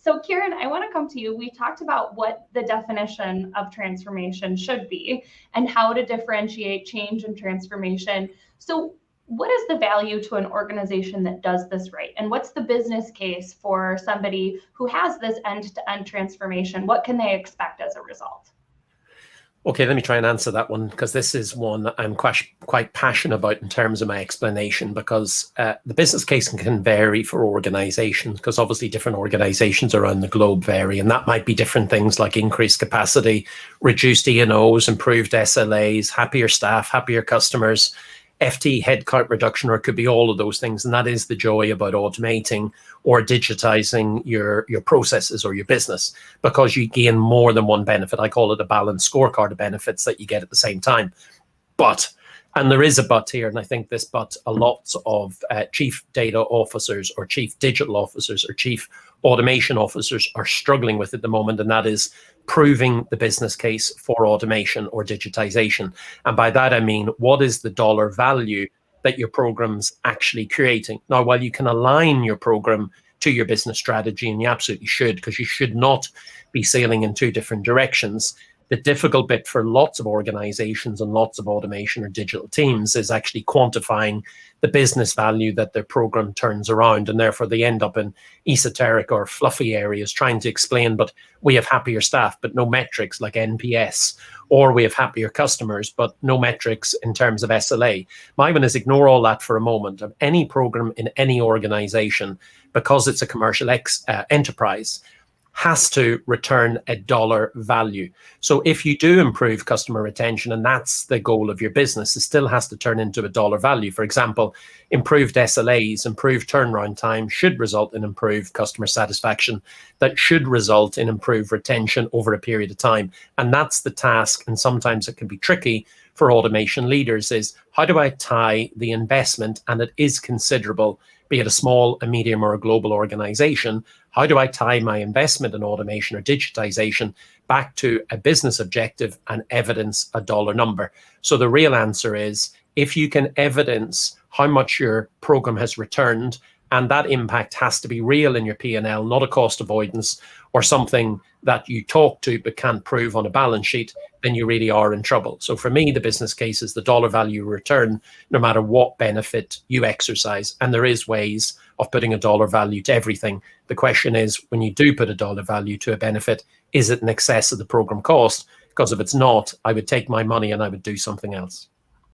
So Kieran, I want to come to you. We talked about what the definition of transformation should be and how to differentiate change and transformation. So what is the value to an organization that does this right? And what's the business case for somebody who has this end-to-end transformation? What can they expect as a result? Okay, let me try and answer that one, because this is one I'm quite passionate about in terms of my explanation, because the business case can vary for organizations, because obviously different organizations around the globe vary, and that might be different things like increased capacity, reduced E&Os, improved SLAs, happier staff, happier customers, FT headcount reduction, or it could be all of those things. And that is the joy about automating or digitizing your processes or your business, because you gain more than one benefit. I call it a balanced scorecard of benefits that you get at the same time. But, and there is a but here, and I think this but a lot of chief data officers or chief digital officers or chief automation officers are struggling with at the moment, and that is proving the business case for automation or digitization. And by that, I mean, what is the dollar value that your program's actually creating? Now, while you can align your program to your business strategy, and you absolutely should, because you should not be sailing in two different directions, the difficult bit for lots of organizations and lots of automation or digital teams is actually quantifying the business value that their program turns around. And therefore they end up in esoteric or fluffy areas trying to explain, but we have happier staff, but no metrics like NPS, or we have happier customers, but no metrics in terms of SLA. My one is ignore all that for a moment. Of any program in any organization, because it's a commercial enterprise, has to return a dollar value. So if you do improve customer retention, and that's the goal of your business, it still has to turn into a dollar value. For example, improved SLAs, improved turnaround time should result in improved customer satisfaction. That should result in improved retention over a period of time. And that's the task. And sometimes it can be tricky for automation leaders, is how do I tie the investment, and it is considerable, be it a small, a medium, or a global organization, how do I tie my investment in automation or digitization back to a business objective and evidence a dollar number? So the real answer is, if you can evidence how much your program has returned, and that impact has to be real in your P&L, not a cost avoidance or something that you talk to but can't prove on a balance sheet, then you really are in trouble. So for me, the business case is the dollar value return, no matter what benefit you exercise. And there is ways of putting a dollar value to everything. The question is, when you do put a dollar value to a benefit, is it in excess of the program cost? Because if it's not, I would take my money and I would do something else.